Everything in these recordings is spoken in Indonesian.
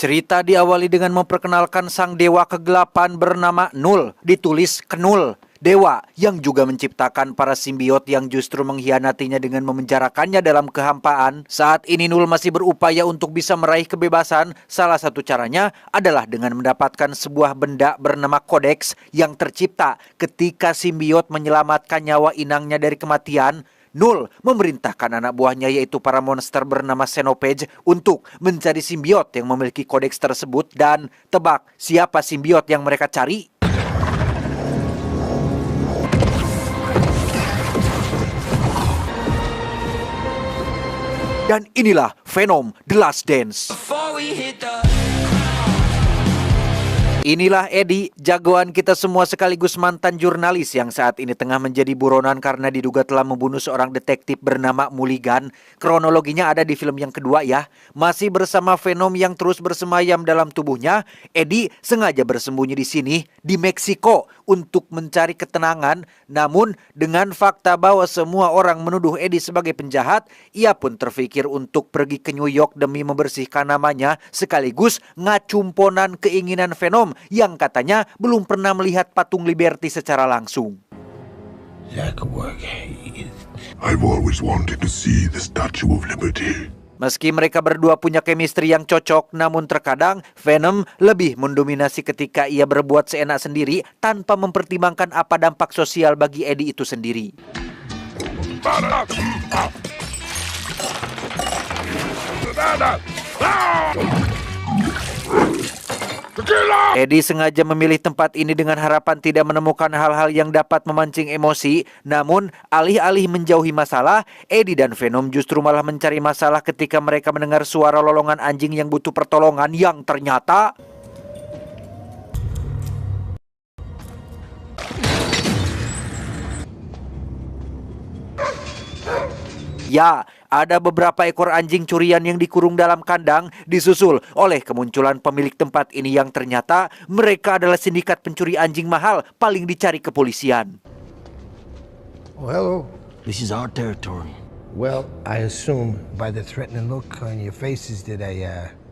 Cerita diawali dengan memperkenalkan sang dewa kegelapan bernama Null, ditulis Knull. Dewa yang juga menciptakan para simbiot yang justru mengkhianatinya dengan memenjarakannya dalam kehampaan. Saat ini Null masih berupaya untuk bisa meraih kebebasan. Salah satu caranya adalah dengan mendapatkan sebuah benda bernama Codex yang tercipta ketika simbiot menyelamatkan nyawa inangnya dari kematian. Null memerintahkan anak buahnya yaitu para monster bernama Xenophage untuk mencari simbiot yang memiliki kodeks tersebut dan tebak siapa simbiot yang mereka cari? Dan inilah Venom The Last Dance. Inilah Eddie, jagoan kita semua sekaligus mantan jurnalis yang saat ini tengah menjadi buronan karena diduga telah membunuh seorang detektif bernama Mulligan. Kronologinya ada di film yang kedua ya. Masih bersama Venom yang terus bersemayam dalam tubuhnya, Eddie sengaja bersembunyi di sini, di Meksiko, untuk mencari ketenangan. Namun dengan fakta bahwa semua orang menuduh Eddie sebagai penjahat, ia pun terpikir untuk pergi ke New York demi membersihkan namanya, sekaligus ngacumponan keinginan Venom yang katanya belum pernah melihat patung Liberty secara langsung. I've always wanted to see the Statue of Liberty. Meski mereka berdua punya chemistry yang cocok, namun terkadang Venom lebih mendominasi ketika ia berbuat seenak sendiri tanpa mempertimbangkan apa dampak sosial bagi Eddie itu sendiri. Eddie sengaja memilih tempat ini dengan harapan tidak menemukan hal-hal yang dapat memancing emosi. Namun, alih-alih menjauhi masalah, Eddie dan Venom justru malah mencari masalah ketika mereka mendengar suara lolongan anjing yang butuh pertolongan yang ternyata... Ya, ada beberapa ekor anjing curian yang dikurung dalam kandang, disusul oleh kemunculan pemilik tempat ini yang ternyata mereka adalah sindikat pencuri anjing mahal paling dicari kepolisian. Oh, hello. This is our territory. Well, I assume by the threatening look on your faces that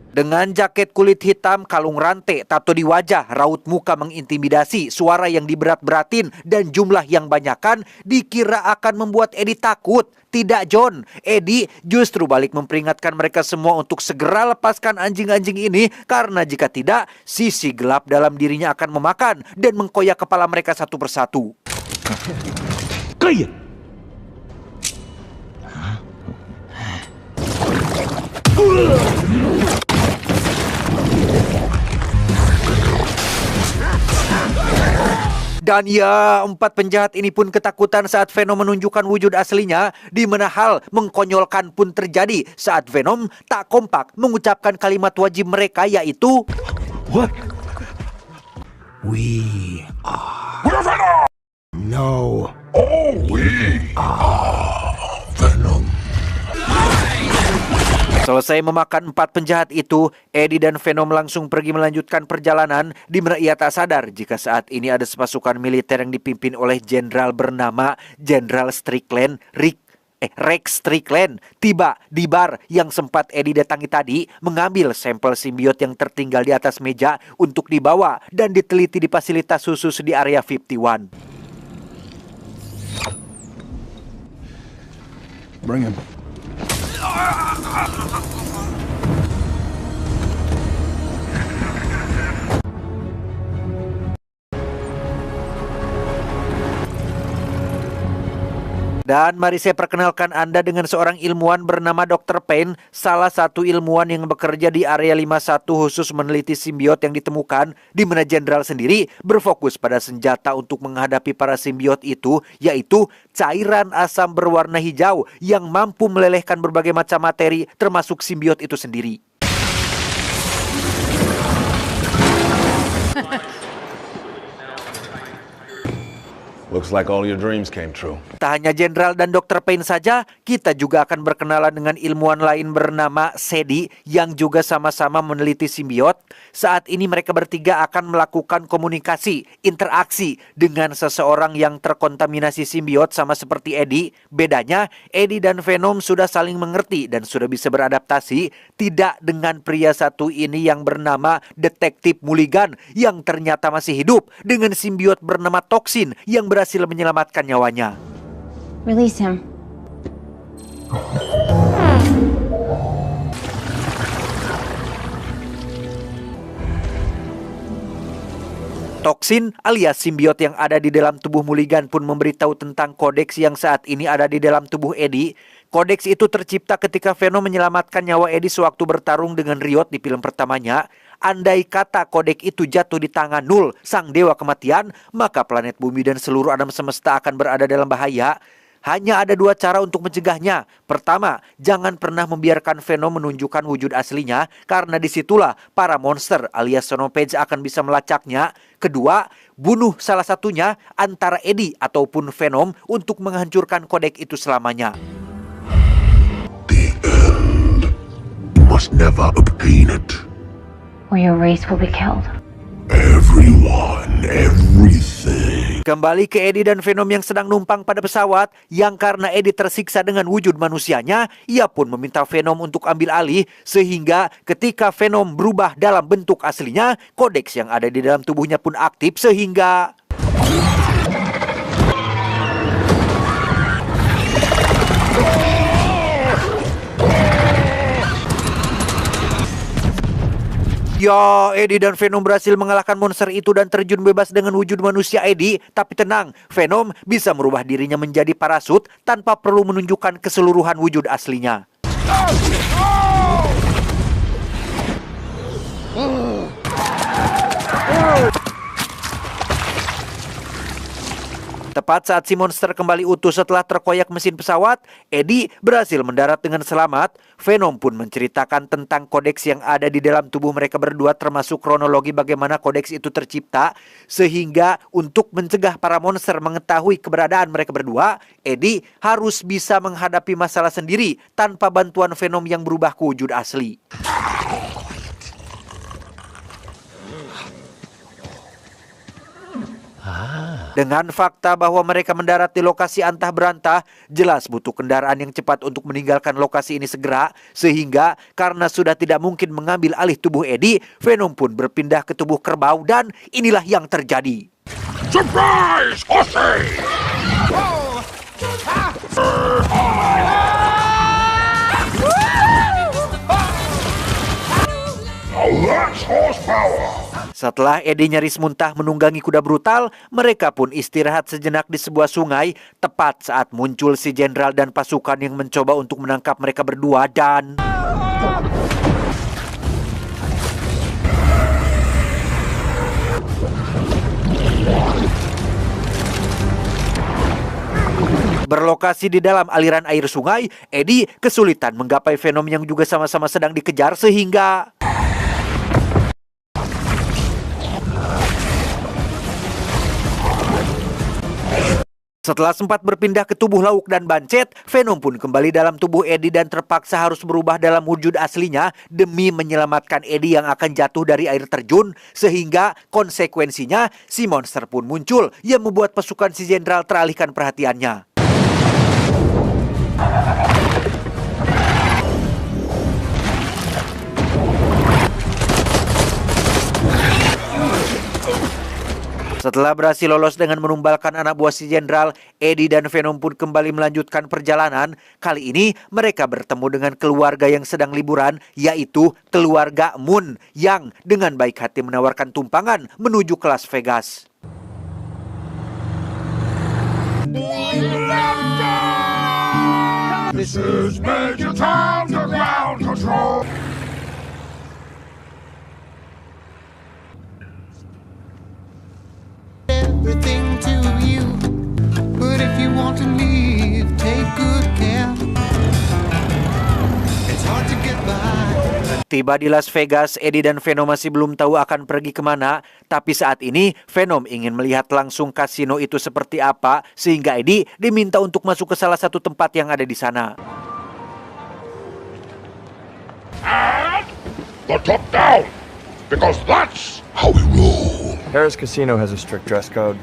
Dengan jaket kulit hitam, kalung rantai, tato di wajah, raut muka mengintimidasi, suara yang diberat-beratin, dan jumlah yang banyakan dikira akan membuat Eddie takut. Tidak, John. Eddie justru balik memperingatkan mereka semua untuk segera lepaskan anjing-anjing ini, karena jika tidak, sisi gelap dalam dirinya akan memakan dan mengkoyak kepala mereka satu persatu. Kayak! Dan ya, 4 penjahat ini pun ketakutan saat Venom menunjukkan wujud aslinya, di mana hal mengkonyolkan pun terjadi saat Venom tak kompak mengucapkan kalimat wajib mereka yaitu What? we are. We're Venom! No. Oh, we are Venom. Selesai memakan 4 penjahat itu, Eddie dan Venom langsung pergi melanjutkan perjalanan, di mana ia tak sadar jika saat ini ada sepasukan militer yang dipimpin oleh jenderal bernama Jenderal Rex Strickland tiba di bar yang sempat Eddie datangi tadi, mengambil sampel simbiot yang tertinggal di atas meja untuk dibawa dan diteliti di fasilitas khusus di area 51. Bring him. Dan mari saya perkenalkan Anda dengan seorang ilmuwan bernama Dr. Payne, salah satu ilmuwan yang bekerja di area 51 khusus meneliti simbiot yang ditemukan, di mana jenderal sendiri berfokus pada senjata untuk menghadapi para simbiot itu, yaitu cairan asam berwarna hijau yang mampu melelehkan berbagai macam materi, termasuk simbiot itu sendiri. Looks like all your dreams came true. Tak hanya Jenderal dan Dr. Payne saja, kita juga akan berkenalan dengan ilmuwan lain bernama Sedi yang juga sama-sama meneliti simbiot. Saat ini mereka bertiga akan melakukan komunikasi, interaksi dengan seseorang yang terkontaminasi simbiot sama seperti Eddie. Bedanya, Eddie dan Venom sudah saling mengerti dan sudah bisa beradaptasi, tidak dengan pria satu ini yang bernama Detektif Mulligan yang ternyata masih hidup dengan simbiot bernama Toksin yang berhasil menyelamatkan nyawanya. Release him. Toksin alias simbiot yang ada di dalam tubuh Mulligan pun memberitahu tentang kodeks yang saat ini ada di dalam tubuh Eddie. Kodeks itu tercipta ketika Venom menyelamatkan nyawa Eddie sewaktu bertarung dengan Riot di film pertamanya. Andai kata kodek itu jatuh di tangan Null, sang dewa kematian, maka planet bumi dan seluruh alam semesta akan berada dalam bahaya. Hanya ada dua cara untuk mencegahnya. Pertama, jangan pernah membiarkan Venom menunjukkan wujud aslinya, karena disitulah para monster alias Sonophage akan bisa melacaknya. Kedua, bunuh salah satunya antara Eddie ataupun Venom untuk menghancurkan kodek itu selamanya. The end. You must never obtain it. Or your race will be killed. Everyone, everything. Kembali ke Eddie dan Venom yang sedang numpang pada pesawat, yang karena Eddie tersiksa dengan wujud manusianya, ia pun meminta Venom untuk ambil alih, sehingga ketika Venom berubah dalam bentuk aslinya, kodeks yang ada di dalam tubuhnya pun aktif sehingga... Ya, Eddie dan Venom berhasil mengalahkan monster itu dan terjun bebas dengan wujud manusia Eddie. Tapi tenang, Venom bisa merubah dirinya menjadi parasut tanpa perlu menunjukkan keseluruhan wujud aslinya. Tepat saat si monster kembali utuh setelah terkoyak mesin pesawat, Eddie berhasil mendarat dengan selamat. Venom pun menceritakan tentang kodeks yang ada di dalam tubuh mereka berdua, termasuk kronologi bagaimana kodeks itu tercipta. Sehingga untuk mencegah para monster mengetahui keberadaan mereka berdua, Eddie harus bisa menghadapi masalah sendiri tanpa bantuan Venom yang berubah ke wujud asli. Dengan fakta bahwa mereka mendarat di lokasi antah berantah, jelas butuh kendaraan yang cepat untuk meninggalkan lokasi ini segera. Sehingga karena sudah tidak mungkin mengambil alih tubuh Eddie, Venom pun berpindah ke tubuh kerbau dan inilah yang terjadi. Surprise, Horsey! Now that's horsepower! Setelah Eddie nyaris muntah menunggangi kuda brutal, mereka pun istirahat sejenak di sebuah sungai, tepat saat muncul si jenderal dan pasukan yang mencoba untuk menangkap mereka berdua dan... Berlokasi di dalam aliran air sungai, Eddie kesulitan menggapai Venom yang juga sama-sama sedang dikejar sehingga... Setelah sempat berpindah ke tubuh Lauk dan Bancet, Venom pun kembali dalam tubuh Eddie dan terpaksa harus berubah dalam wujud aslinya demi menyelamatkan Eddie yang akan jatuh dari air terjun. Sehingga konsekuensinya si monster pun muncul yang membuat pasukan si jenderal teralihkan perhatiannya. Setelah berhasil lolos dengan menumbalkan anak buah si jenderal, Eddie dan Venom pun kembali melanjutkan perjalanan. Kali ini mereka bertemu dengan keluarga yang sedang liburan, yaitu keluarga Moon yang dengan baik hati menawarkan tumpangan menuju ke Las Vegas. This is Major Tom to ground control. Everything to you, but if you want to leave, take good care. It's hard to get by. Tiba di Las Vegas, Eddie dan Venom masih belum tahu akan pergi kemana. Tapi saat ini, Venom ingin melihat langsung kasino itu seperti apa, sehingga Eddie diminta untuk masuk ke salah satu tempat yang ada di sana. The top down, because that's how we roll. Harris Casino has a strict dress code.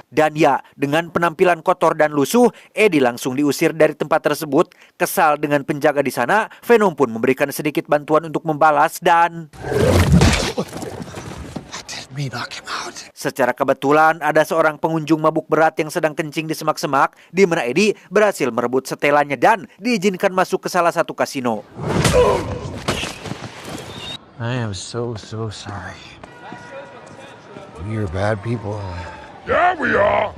Dan ya, dengan penampilan kotor dan lusuh, Eddie langsung diusir dari tempat tersebut. Kesal dengan penjaga di sana, Venom pun memberikan sedikit bantuan untuk membalas dan... Secara kebetulan, ada seorang pengunjung mabuk berat yang sedang kencing di semak-semak, di mana Eddie berhasil merebut setelannya dan diizinkan masuk ke salah satu kasino. I am so sorry. You're bad people. There we are.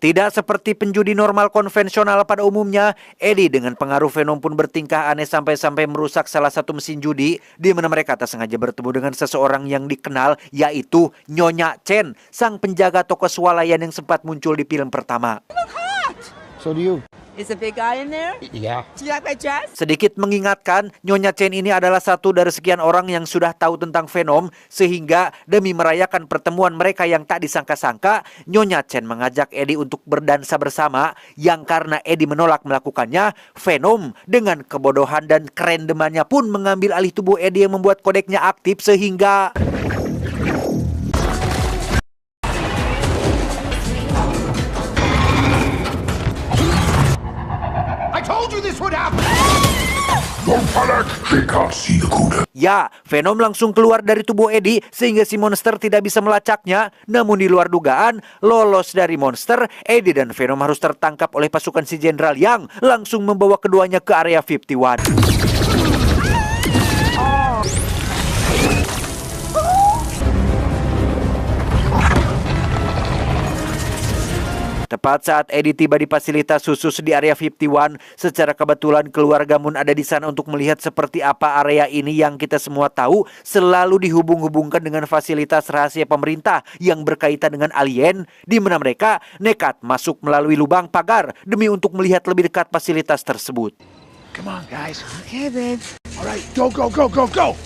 Tidak seperti penjudi normal konvensional pada umumnya, Eddie dengan pengaruh Venom pun bertingkah aneh sampai-sampai merusak salah satu mesin judi, di mana mereka tak sengaja bertemu dengan seseorang yang dikenal, yaitu Nyonya Chen, sang penjaga toko swalayan yang sempat muncul di film pertama. So do you. Is a big guy in there? Yeah. Do you like my dress? Sedikit mengingatkan, Nyonya Chen ini adalah satu dari sekian orang yang sudah tahu tentang Venom, sehingga demi merayakan pertemuan mereka yang tak disangka-sangka, Nyonya Chen mengajak Eddie untuk berdansa bersama, yang karena Eddie menolak melakukannya, Venom dengan kebodohan dan kerendemannya pun mengambil alih tubuh Eddie yang membuat kodeknya aktif sehingga... Don't panic. They can't see the Cuda. Ya, Venom langsung keluar dari tubuh Eddie sehingga si monster tidak bisa melacaknya. Namun di luar dugaan, lolos dari monster, Eddie dan Venom harus tertangkap oleh pasukan si Jenderal yang langsung membawa keduanya ke area 51. Tepat saat Eddie tiba di fasilitas khusus di area 51, secara kebetulan keluarga Moon ada di sana untuk melihat seperti apa area ini yang kita semua tahu selalu dihubung-hubungkan dengan fasilitas rahasia pemerintah yang berkaitan dengan alien, di mana mereka nekat masuk melalui lubang pagar demi untuk melihat lebih dekat fasilitas tersebut. Come on, guys. Okay, babe. All right, go, go, go, go, go.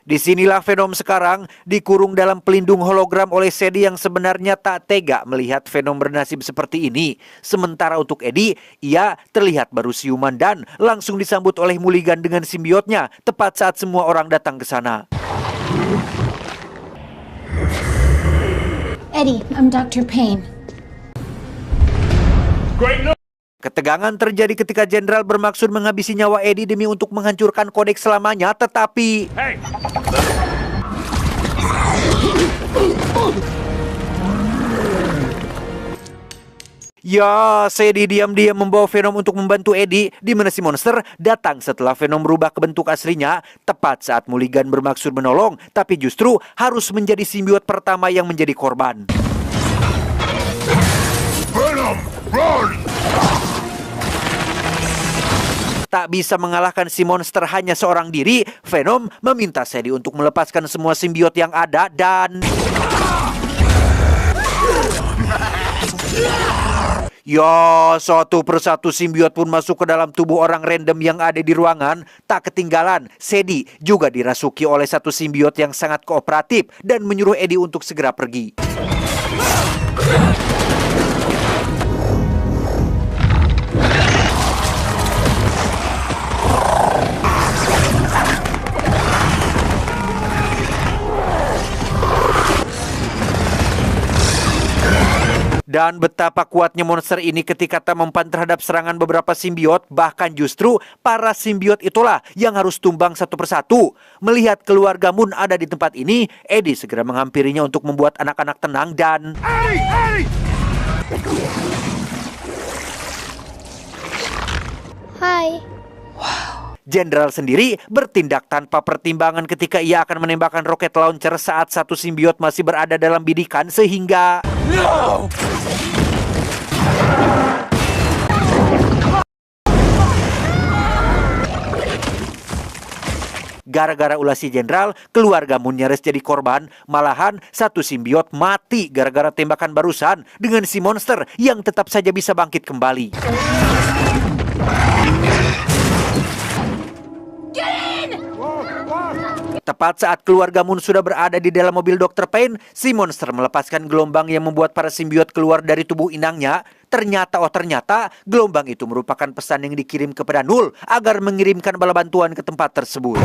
Disinilah Venom sekarang dikurung dalam pelindung hologram oleh Sadie yang sebenarnya tak tega melihat Venom bernasib seperti ini. Sementara untuk Eddie, ia terlihat baru siuman dan langsung disambut oleh Mulligan dengan simbiotnya tepat saat semua orang datang ke sana. Eddie, I'm Dr. Payne. Ketegangan terjadi ketika Jenderal bermaksud menghabisi nyawa Eddie demi untuk menghancurkan kodeks selamanya, tetapi... Ya, Sadie diam-diam membawa Venom untuk membantu Eddie, di mana si monster datang setelah Venom berubah ke bentuk aslinya, tepat saat Mulligan bermaksud menolong, tapi justru harus menjadi simbiot pertama yang menjadi korban. Venom, run! Tak bisa mengalahkan si monster hanya seorang diri, Venom meminta Sadie untuk melepaskan semua simbiot yang ada dan... Ya, satu persatu simbiot pun masuk ke dalam tubuh orang random yang ada di ruangan. Tak ketinggalan, Sadie juga dirasuki oleh satu simbiot yang sangat kooperatif dan menyuruh Eddie untuk segera pergi. Dan betapa kuatnya monster ini ketika tak mempan terhadap serangan beberapa simbiot, bahkan justru para simbiot itulah yang harus tumbang satu persatu. Melihat keluarga Moon ada di tempat ini, Eddie segera menghampirinya untuk membuat anak-anak tenang dan... Hi. Jenderal sendiri bertindak tanpa pertimbangan ketika ia akan menembakkan roket launcher saat satu simbiot masih berada dalam bidikan sehingga... Gara-gara ulah si jenderal, keluarga Moon nyaris jadi korban. Malahan satu simbiot mati gara-gara tembakan barusan dengan si monster yang tetap saja bisa bangkit kembali. Tepat saat keluarga Moon sudah berada di dalam mobil Dr. Payne, si monster melepaskan gelombang yang membuat para simbiot keluar dari tubuh inangnya. Ternyata gelombang itu merupakan pesan yang dikirim kepada Null agar mengirimkan bala bantuan ke tempat tersebut.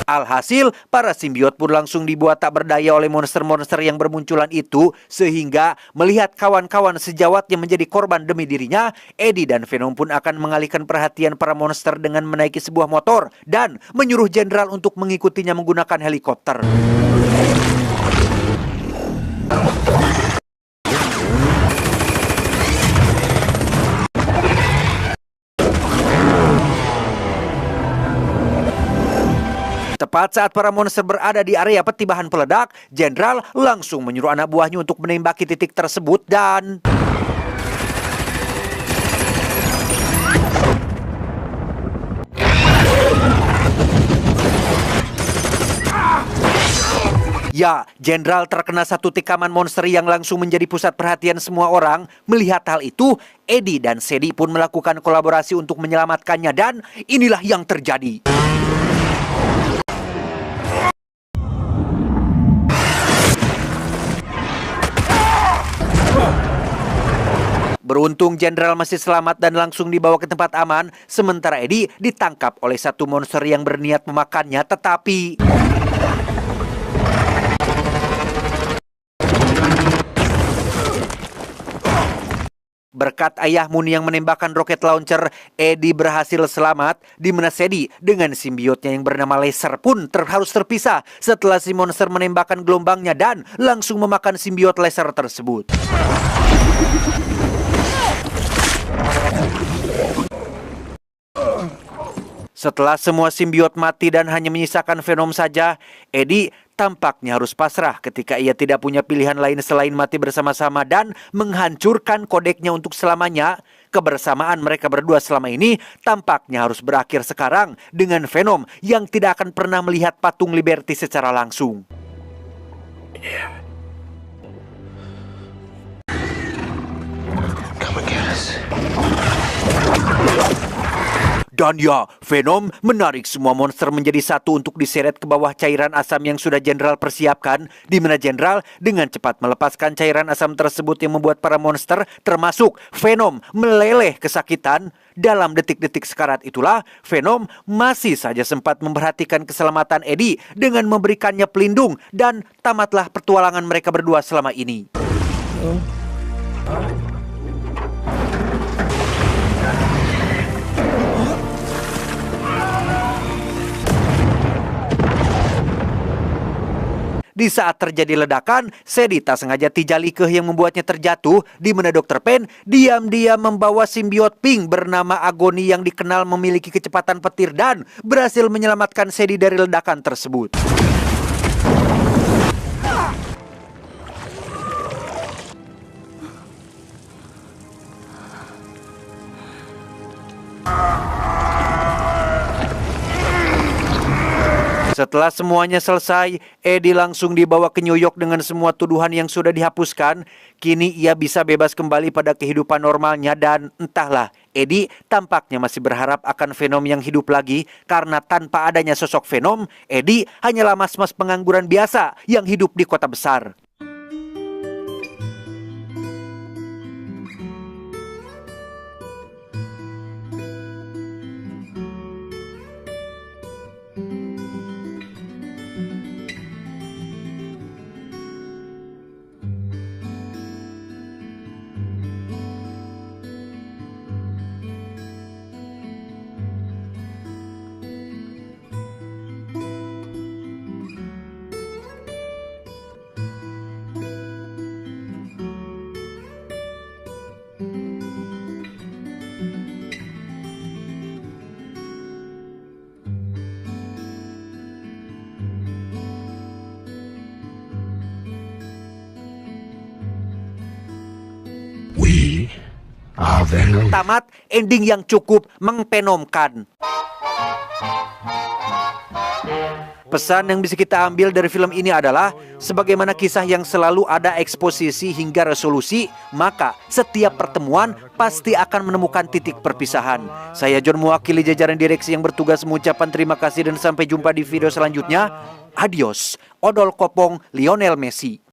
Alhasil, para simbiot pun langsung dibuat tak berdaya oleh monster-monster yang bermunculan itu, sehingga melihat kawan-kawan sejawatnya menjadi korban demi dirinya, Eddie dan Venom pun akan mengalihkan perhatian para monster dengan menaiki sebuah motor dan menyuruh jenderal untuk mengikutinya menggunakan helikopter. Tepat saat para monster berada di area peti bahan peledak, jenderal langsung menyuruh anak buahnya untuk menembaki titik tersebut dan... Ya, jenderal terkena satu tikaman monster yang langsung menjadi pusat perhatian semua orang. Melihat hal itu, Eddie dan Sadie pun melakukan kolaborasi untuk menyelamatkannya dan inilah yang terjadi. Beruntung jenderal masih selamat dan langsung dibawa ke tempat aman, sementara Eddie ditangkap oleh satu monster yang berniat memakannya, tetapi... Berkat ayah Moon yang menembakkan roket launcher, Eddie berhasil selamat, di mana Sadie dengan simbiotnya yang bernama Laser pun harus terpisah setelah si monster menembakkan gelombangnya dan langsung memakan simbiot laser tersebut. Setelah semua simbiot mati dan hanya menyisakan Venom saja, Eddie tampaknya harus pasrah ketika ia tidak punya pilihan lain selain mati bersama-sama dan menghancurkan kodeknya untuk selamanya. Kebersamaan mereka berdua selama ini tampaknya harus berakhir sekarang dengan Venom yang tidak akan pernah melihat patung Liberty secara langsung. Come and get us. Dan ya, Venom menarik semua monster menjadi satu untuk diseret ke bawah cairan asam yang sudah jenderal persiapkan, di mana jenderal dengan cepat melepaskan cairan asam tersebut yang membuat para monster, termasuk Venom, meleleh kesakitan. Dalam detik-detik sekarat itulah, Venom masih saja sempat memperhatikan keselamatan Eddie dengan memberikannya pelindung dan tamatlah petualangan mereka berdua selama ini. Di saat terjadi ledakan, Sadie tak sengaja tijali keh yang membuatnya terjatuh, di mana Dr. Payne diam-diam membawa simbiot pink bernama Agony yang dikenal memiliki kecepatan petir dan berhasil menyelamatkan Sadie dari ledakan tersebut. Setelah semuanya selesai, Eddie langsung dibawa ke New York dengan semua tuduhan yang sudah dihapuskan. Kini ia bisa bebas kembali pada kehidupan normalnya dan entahlah, Eddie tampaknya masih berharap akan Venom yang hidup lagi karena tanpa adanya sosok Venom, Eddie hanyalah mas-mas pengangguran biasa yang hidup di kota besar. Tamat, ending yang cukup mengpenomkan. Pesan yang bisa kita ambil dari film ini adalah, sebagaimana kisah yang selalu ada eksposisi hingga resolusi, maka setiap pertemuan pasti akan menemukan titik perpisahan. Saya John, mewakili jajaran direksi yang bertugas, mengucapkan terima kasih dan sampai jumpa di video selanjutnya. Adios, Odol Kopong Lionel Messi.